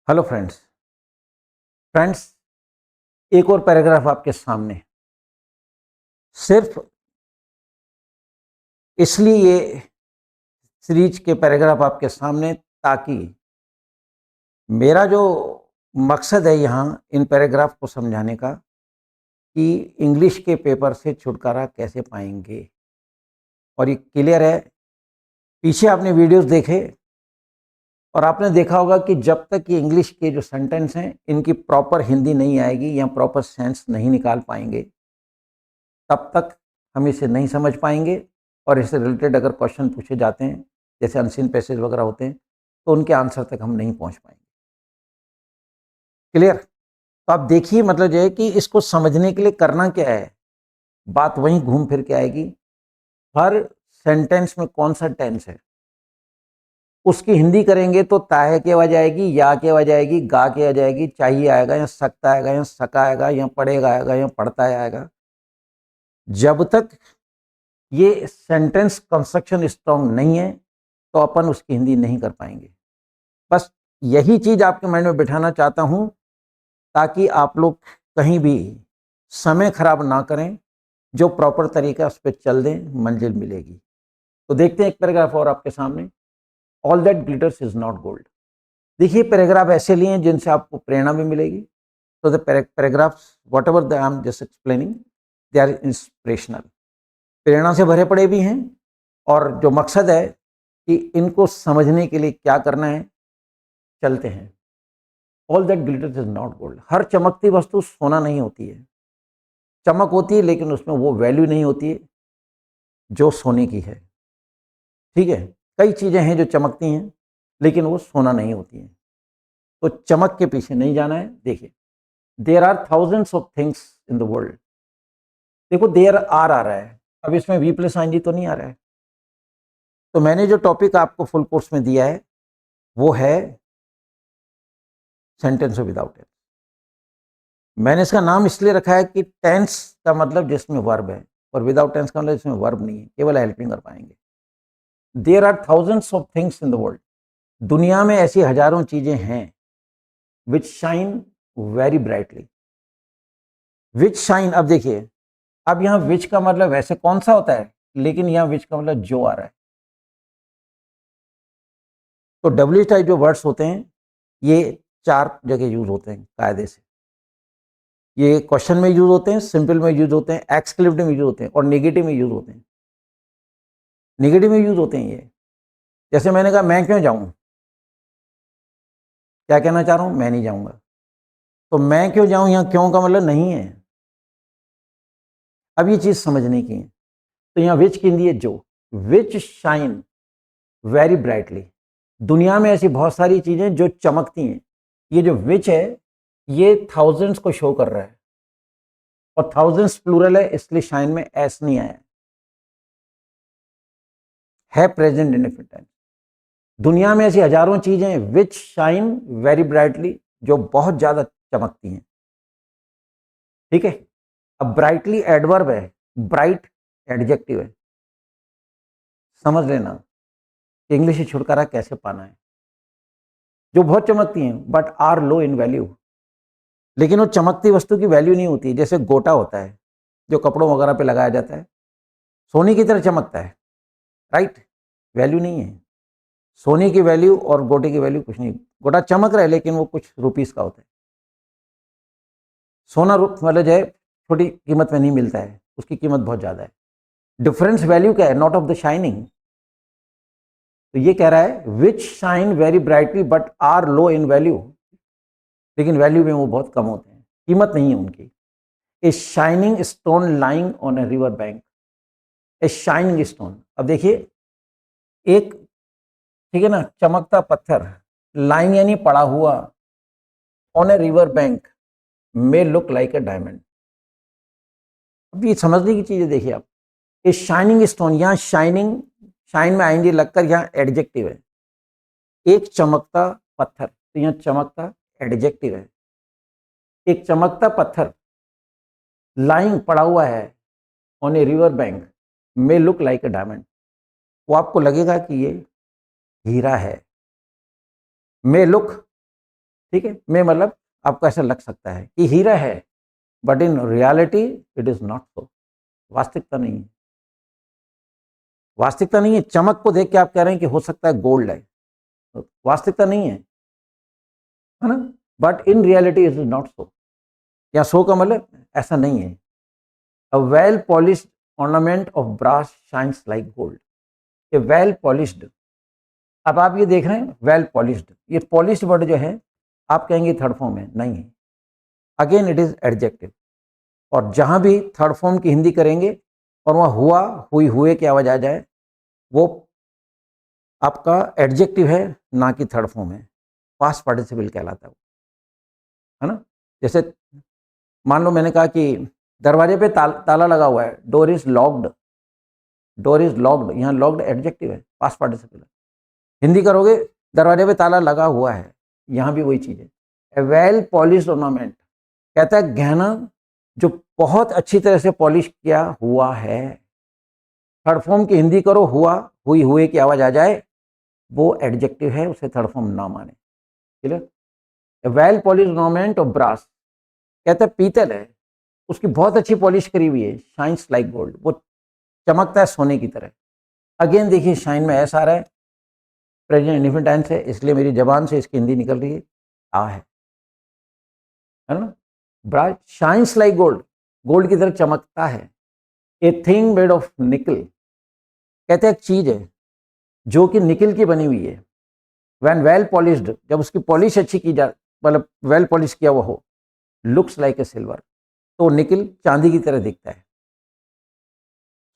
Hello friends. Friends, एक और paragraph आपके सामने। सिर्फ इसलिए ये सीरीज के पैराग्राफ आपके सामने ताकि मेरा जो मकसद है यहाँ इन पैराग्राफ को समझाने का कि इंग्लिश के पेपर से छुटकारा कैसे पाएंगे। और ये क्लियर है, पीछे आपने वीडियोस देखे और आपने देखा होगा कि जब तक ये इंग्लिश के जो सेंटेंस हैं इनकी प्रॉपर हिंदी नहीं आएगी या प्रॉपर सेंस नहीं निकाल पाएंगे तब तक हम इसे नहीं समझ पाएंगे। और इससे रिलेटेड अगर क्वेश्चन पूछे जाते हैं जैसे अनसीन पैसेज वगैरह होते हैं तो उनके आंसर तक हम नहीं पहुंच पाएंगे। क्लियर? तो आप देखिए, मतलब जो है कि इसको समझने के लिए करना क्या है, बात वहीं घूम फिर के आएगी। हर सेंटेंस में कौन सा टेंस है उसकी हिंदी करेंगे तो ताहे की आवाज आएगी, या की आवाज आएगी, गा की आवाज आएगी, चाहिए आएगा या सकता आएगा या सका आएगा या पढ़ेगा आएगा या पढ़ता आएगा। जब तक ये सेंटेंस कंस्ट्रक्शन स्ट्रांग नहीं है तो अपन उसकी हिंदी नहीं कर पाएंगे। बस यही चीज आपके माइंड में बिठाना चाहता हूं ताकि आप लोग कहीं भी समय खराब ना करें, जो प्रॉपर तरीका उस पर चल दें, मंजिल मिलेगी। तो देखते हैं एक पैराग्राफ और आपके सामने। All that glitters is not gold. देखिए, पैराग्राफ ऐसे लिए हैं जिनसे आपको प्रेरणा भी मिलेगी। तो the paragraphs whatever I am just explaining, they are inspirational, प्रेरणा से भरे पड़े भी हैं। और जो मकसद है कि इनको समझने के लिए क्या करना है, चलते हैं। All that glitters is not gold. हर चमकती वस्तु सोना नहीं होती है। चमक होती है लेकिन उसमें वो वैल्यू नहीं होती है जो सोने की है। ठीक है, कई चीजें हैं जो चमकती हैं लेकिन वो सोना नहीं होती हैं। तो चमक के पीछे नहीं जाना है। देखिए, there are thousands of things in the world. देखो, देयर आर आ रहा है, अब इसमें वी प्लस आईएनजी तो नहीं आ रहा है। तो मैंने जो टॉपिक आपको फुल कोर्स में दिया है वो है सेंटेंस विदाउट टेंस। मैंने इसका नाम इसलिए रखा है कि टेंस का मतलब जिसमें वर्ब है और विदाउट टेंस का मतलब जिसमें वर्ब नहीं है, केवल हेल्पिंग कर पाएंगे। There are thousands of things in the world. दुनिया में ऐसी हजारों चीजें हैं which shine very brightly. Which shine, अब देखिए, अब यहां विच का मतलब वैसे कौन सा होता है, लेकिन यहां विच का मतलब जो आ रहा है। तो डब्ल्यू टाइप जो वर्ड्स होते हैं ये 4 जगह यूज होते हैं कायदे से। ये क्वेश्चन में यूज होते हैं, सिंपल में यूज होते हैं, एक्सक्लेमेटिव में यूज होते हैं और नेगेटिव में यूज होते हैं। नेगेटिव में यूज होते हैं ये। जैसे मैंने कहा मैं क्यों जाऊं, क्या कहना चाह रहा हूं, मैं नहीं जाऊंगा। तो मैं क्यों जाऊं, यहां क्यों का मतलब नहीं है। अब ये चीज समझने की है। तो यहां विच की हिंदी है जो। विच शाइन वेरी ब्राइटली। दुनिया में ऐसी बहुत सारी चीजें जो चमकती हैं। ये जो विच है ये थाउजेंड्स को शो कर रहा है और थाउजेंड्स प्लूरल है इसलिए शाइन में एस नहीं आया है प्रेजेंट इंडेफिनिट टाइम। दुनिया में ऐसी हजारों चीजें विच शाइन वेरी ब्राइटली, जो बहुत ज्यादा चमकती हैं। ठीक है, अब ब्राइटली एडवर्ब है, ब्राइट एडजेक्टिव है। समझ लेना इंग्लिश से छुटकारा कैसे पाना है। जो बहुत चमकती हैं but are low in value. लेकिन वो चमकती वस्तु की वैल्यू नहीं होती। जैसे गोटा होता है जो कपड़ों वगैरह पे लगाया जाता है, सोने की तरह चमकता है, राइट, वैल्यू नहीं है। सोने की वैल्यू और गोटे की वैल्यू कुछ नहीं। गोटा चमक रहा है लेकिन वो कुछ रुपीस का होता है। सोना मतलब जो है छोटी कीमत में नहीं मिलता है, उसकी कीमत बहुत ज्यादा है। डिफरेंस वैल्यू क्या है, नॉट ऑफ द शाइनिंग। तो ये कह रहा है which shine very brightly but are low in value. लेकिन वैल्यू में वो बहुत कम होते हैं, कीमत नहीं है उनकी। A shining stone lying on a river bank. A shining stone, अब देखिए, एक, ठीक है ना, चमकता पत्थर, लाइंग यानी पड़ा हुआ, on a river bank may look like a diamond. अब ये समझने की चीज है। देखिए आप, ए शाइनिंग स्टोन, यहाँ शाइनिंग, शाइन में आएंगे लगकर, यहाँ एडजेक्टिव है। एक चमकता पत्थर, तो यहाँ चमकता एडजेक्टिव है। एक चमकता पत्थर लाइंग पड़ा हुआ है on a river bank may look like a diamond, वो आपको लगेगा कि ये हीरा है। मे लुक ठीक है, मैं मतलब आपको ऐसा लग सकता है कि हीरा है, but in reality it is not सो। वास्तविकता नहीं है, वास्तविकता नहीं है। चमक को देख के आप कह रहे हैं कि हो सकता है गोल्ड है, तो वास्तविकता नहीं है ना। But in reality it is not so. या सो का मतलब ऐसा नहीं है। A well polished ornament of brass shines like gold. A well polished, अब आप ये देख रहे हैं वेल पॉलिश्ड, ये पॉलिश्ड वर्ड जो है आप कहेंगे थर्ड फॉर्म है, नहीं है। अगेन इट इज एडजेक्टिव, और जहां भी थर्ड फॉर्म की हिंदी करेंगे और वहां हुआ, हुई, हुए की आवाज आ जाए, वो आपका एडजेक्टिव है, ना कि थर्ड फॉर्म है, पास्ट पार्टिसिपल कहलाता है ना। जैसे मान लो मैंने कहा कि दरवाजे पे ताला लगा हुआ है, door is locked, door is locked, यहाँ लॉक्ड एडजेक्टिव है, पास्ट पार्टिसिपल है। हिंदी करोगे दरवाजे पे ताला लगा हुआ है, यहाँ भी वही चीज है। ए वेल पॉलिश्ड ऑर्नामेंट कहता है गहना जो बहुत अच्छी तरह से पॉलिश किया हुआ है। थर्ड फॉर्म की हिंदी करो, हुआ, हुई, हुए की आवाज आ जाए, वो एडजेक्टिव है, उसे थर्ड फॉर्म ना माने। Clear. Well polish ornament of brass कहता है पीतल है, उसकी बहुत अच्छी पॉलिश करी हुई है, शाइन्स लाइक गोल्ड, वो चमकता है सोने की तरह। अगेन देखिए शाइन में ऐसा आ रहा है, प्रेजेंट इंडिफिनिट टेंस है, इसलिए मेरी जबान से इसकी हिंदी निकल रही है आ है ना। Brass shines like gold, gold की तरह चमकता है। ए थिंग मेड ऑफ निकल कहते हैं एक चीज है जो कि निकल की बनी हुई है। व्हेन वेल पॉलिश्ड, जब उसकी पॉलिश अच्छी की जा, मतलब वेल पॉलिश किया हुआ हो, लुक्स लाइक ए सिल्वर, तो निकल चांदी की तरह दिखता है।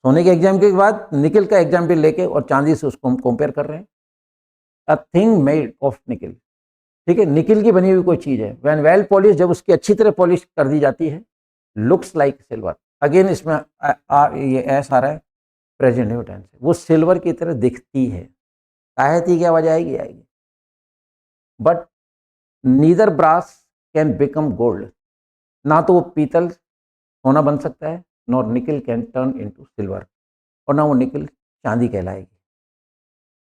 सोने के एग्जाम्पल के बाद निकल का एग्जाम्पल लेके और चांदी से उसको हम कंपेयर कर रहे हैं। अ थिंग मेड ऑफ निकल, ठीक है, निकल की बनी हुई कोई चीज है। व्हेन वेल पॉलिश, जब उसकी अच्छी तरह पॉलिश कर दी जाती है, लुक्स लाइक सिल्वर। अगेन इसमें ये एस आ रहा है, प्रेजेंट टेंस, वो सिल्वर की तरह दिखती है। आयती की आवाज आएगी, आएगी। But neither brass can become gold, ना तो वो पीतल सोना बन सकता है, नॉर निकल कैन टर्न इनटू सिल्वर, और ना वो निकल चांदी कहलाएगी।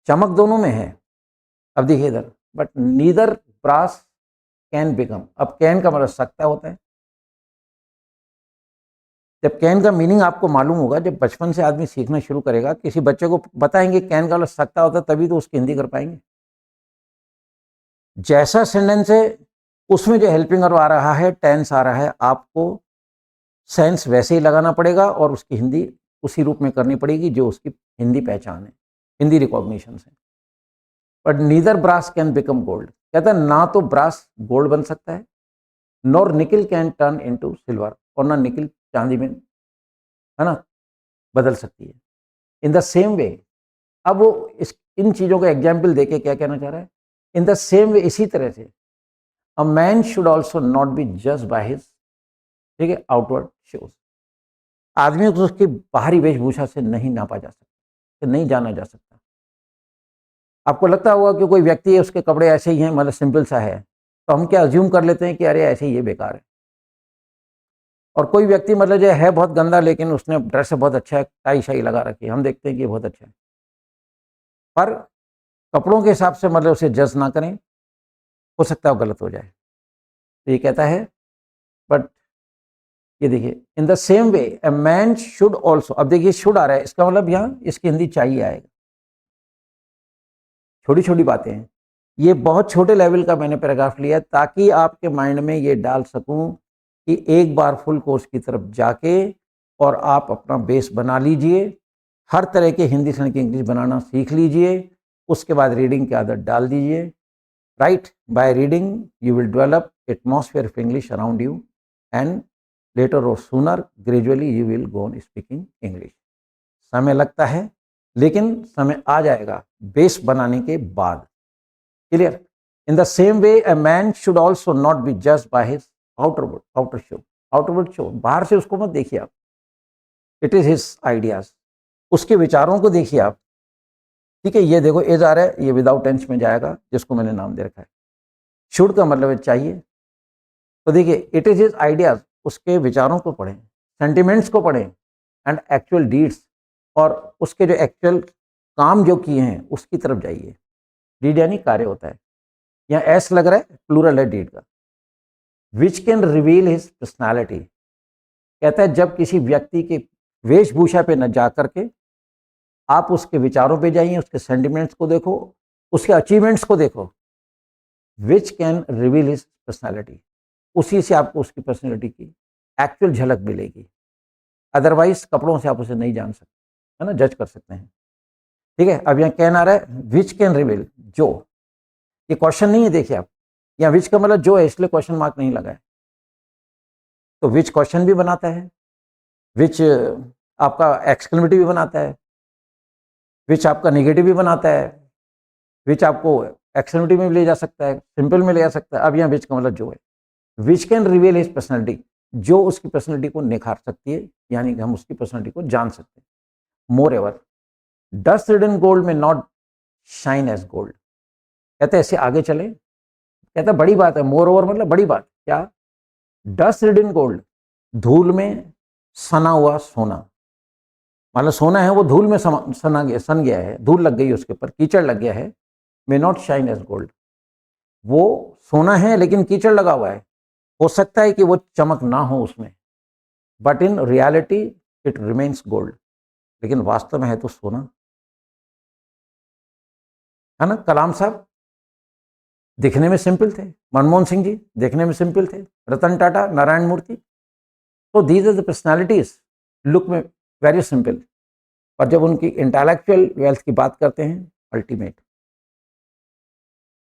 चमक दोनों में है। अब देखिए इधर, but neither brass can become, अब कैन का मतलब सकता होता है। जब कैन का मीनिंग आपको मालूम होगा, जब बचपन से आदमी सीखना शुरू करेगा, किसी बच्चे को बताएंगे कैन का मतलब सकता होता है, तभी तो उसकी हिंदी कर पाएंगे। जैसा सेंटेंस है उसमें जो हेल्पिंग वर्ब आ रहा है, टेंस आ रहा है, आपको सेंस वैसे ही लगाना पड़ेगा और उसकी हिंदी उसी रूप में करनी पड़ेगी जो उसकी हिंदी पहचान है, हिंदी रिकॉग्निशन से। But neither brass can become gold, कहता है ना तो ब्रास गोल्ड बन सकता है, नॉर निकल कैन टर्न इनटू सिल्वर, और ना निकल चांदी में, है ना, बदल सकती है। इन द सेम वे, अब वो इन चीजों का एग्जाम्पल देके क्या कहना चाह रहा है, इन द सेम वे, इसी तरह से, a man should also not be जज बाय हिज, ठीक है, आउटवर्ड शोज। आदमी को उसकी बाहरी वेशभूषा से नहीं नापा जा सकता, नहीं जाना जा सकता। आपको लगता होगा कि कोई व्यक्ति है, उसके कपड़े ऐसे ही हैं, मतलब सिंपल सा है, तो हम क्या अज्यूम कर लेते हैं कि अरे ऐसे ही ये बेकार है। और कोई व्यक्ति मतलब जो है बहुत गंदा, लेकिन उसने ड्रेस बहुत अच्छा है, टाई शाई लगा रखी है, हम देखते हैं कि ये बहुत अच्छा है। पर कपड़ों के हिसाब से मतलब उसे जज ना करें, हो सकता है वो गलत हो जाए। तो ये कहता है, बट ये देखिए, इन the same way a man should also, अब देखिए शुड आ रहा है, इसका मतलब यहाँ इसकी हिंदी चाहिए आएगा। छोटी छोटी बातें हैं, ये बहुत छोटे लेवल का मैंने पैराग्राफ लिया ताकि आपके माइंड में ये डाल सकूं कि एक बार फुल कोर्स की तरफ जाके और आप अपना बेस बना लीजिए, हर तरह के हिंदी से इंग्लिश बनाना सीख लीजिए, उसके बाद रीडिंग की आदत डाल दीजिए। Right, by reading you will develop atmosphere of English around you, and later और sooner gradually you will go on speaking English. समय लगता है, लेकिन समय आ जाएगा बेस बनाने के बाद। Clear. In the same way a man should also not be जज by his outer show, outward show, बाहर से उसको मत देखिए आप, इट इज हिज आइडियाज, उसके विचारों को देखिए आप। ठीक है, ये देखो एज आ रहा है, ये विदाउट टेंस में जाएगा, जिसको मैंने नाम दे रखा है। शुड का मतलब है चाहिए, तो देखिए इट इज हिज आइडियाज, उसके विचारों को पढ़ें, सेंटिमेंट्स को पढ़ें, एंड एक्चुअल डीड्स, और उसके जो एक्चुअल काम जो किए हैं उसकी तरफ जाइए। रीड यानी कार्य होता है, यहाँ एस लग रहा है, प्लूरल है डीड का। Which can reveal his personality, कहता है जब किसी व्यक्ति के वेशभूषा पे न जा करके आप उसके विचारों पे जाइए, उसके सेंटिमेंट्स को देखो, उसके अचीवमेंट्स को देखो। Which can reveal his personality, उसी से आपको उसकी पर्सनैलिटी की एक्चुअल झलक मिलेगी। अदरवाइज कपड़ों से आप उसे नहीं जान सकते, है ना, जज कर सकते हैं। ठीक है, अब यहाँ कैन आ रहा है, विच कैन रिवील, जो, ये क्वेश्चन नहीं है, देखिए आप, यहाँ विच का मतलब जो है, इसलिए क्वेश्चन मार्क नहीं लगा है। तो विच क्वेश्चन भी बनाता है, विच आपका एक्सक्लेमेटिव भी बनाता है, विच आपका नेगेटिव भी बनाता है, विच आपको एक्सक्लेमेटिव में भी ले जा सकता है, सिंपल में ले जा सकता है। अब यहाँ विच का मतलब जो है, which can reveal his personality, जो उसकी पर्सनैलिटी को निखार सकती है, यानी कि हम उसकी पर्सनैलिटी को जान सकते हैं। मोर एवर डस्ट रिडन गोल्ड में नॉट शाइन एज गोल्ड, कहते ऐसे आगे चले, कहता बड़ी बात है, मोर ओवर मतलब बड़ी बात क्या, डस्ट रिडन गोल्ड, धूल में सना हुआ सोना, मतलब सोना है वो धूल में सन गया है, धूल लग गई उसके ऊपर, कीचड़ लग गया है, may not shine as gold, वो सोना है लेकिन कीचड़ लगा हुआ है, हो सकता है कि वो चमक ना हो उसमें, but in reality it remains gold, लेकिन वास्तव में है तो सोना, है ना। कलाम साहब दिखने में सिंपल थे, मनमोहन सिंह जी देखने में सिंपल थे, रतन टाटा, नारायण मूर्ति, तो these are the personalities look में वेरी सिंपल, और जब उनकी इंटेलेक्चुअल वेल्थ की बात करते हैं ultimate.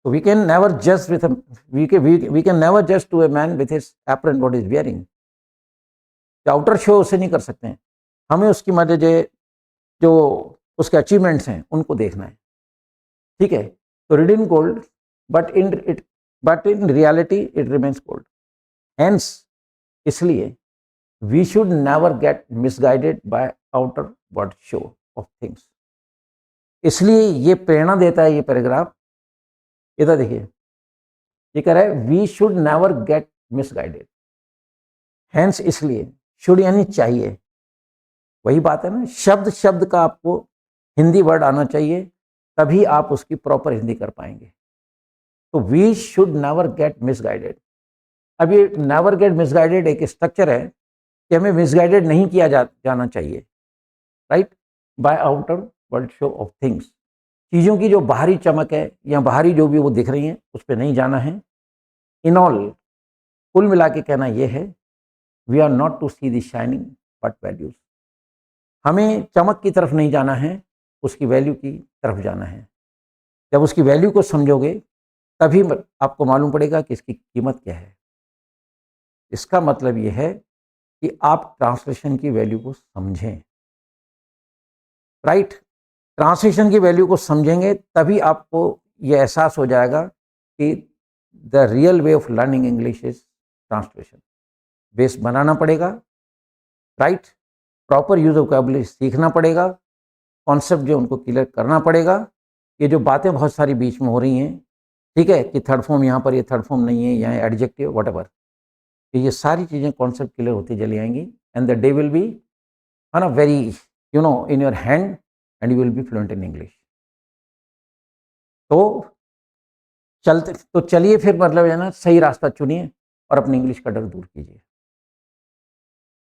So we can never judge with a we can never judge to a man with his apparent what he is wearing. Outer show उसे नहीं कर सकते हैं, हमें उसकी मतलब जो उसके अचीवमेंट्स हैं उनको देखना है। ठीक है, तो read in gold but in reality it remains gold. Hence इसलिए we should never get misguided by outward show of things. इसलिए ये प्रेरणा देता है ये पैराग्राफ, इधर देखिए, ये कह रहा है we should never get misguided, hence इसलिए, शुड यानी चाहिए, वही बात है ना, शब्द शब्द का आपको हिंदी वर्ड आना चाहिए, तभी आप उसकी प्रॉपर हिंदी कर पाएंगे। तो we should never get misguided. अब ये नेवर गेट मिसगाइडेड एक स्ट्रक्चर है कि हमें मिसगाइडेड नहीं किया जाना चाहिए, right, by outer world show of things. चीज़ों की जो बाहरी चमक है या बाहरी जो भी वो दिख रही हैं उस पर नहीं जाना है। इन ऑल, कुल मिला के कहना यह है, we are not to see the shining but values. हमें चमक की तरफ नहीं जाना है, उसकी वैल्यू की तरफ जाना है। जब उसकी वैल्यू को समझोगे तभी आपको मालूम पड़ेगा कि इसकी कीमत क्या है। इसका मतलब यह है कि आप ट्रांसलेशन की वैल्यू को समझें, राइट। ट्रांसलेशन की वैल्यू को समझेंगे तभी आपको यह एहसास हो जाएगा कि the real way of learning English is translation. Base बनाना पड़ेगा, right, proper use of vocabulary सीखना पड़ेगा, कॉन्सेप्ट जो उनको क्लियर करना पड़ेगा। ये जो बातें बहुत सारी बीच में हो रही हैं, ठीक है, कि थर्ड फॉर्म यहाँ पर, ये थर्ड फॉर्म नहीं है, यहाँ एडजेक्टिव व्हाटएवर, तो ये सारी चीज़ें कॉन्सेप्ट क्लियर होती चली आएंगी, and the day will be, है ना, very in your hand, and you will be fluent in English. तो चलिए फिर, मतलब है ना, सही रास्ता चुनिए और अपनी इंग्लिश का डर दूर कीजिए।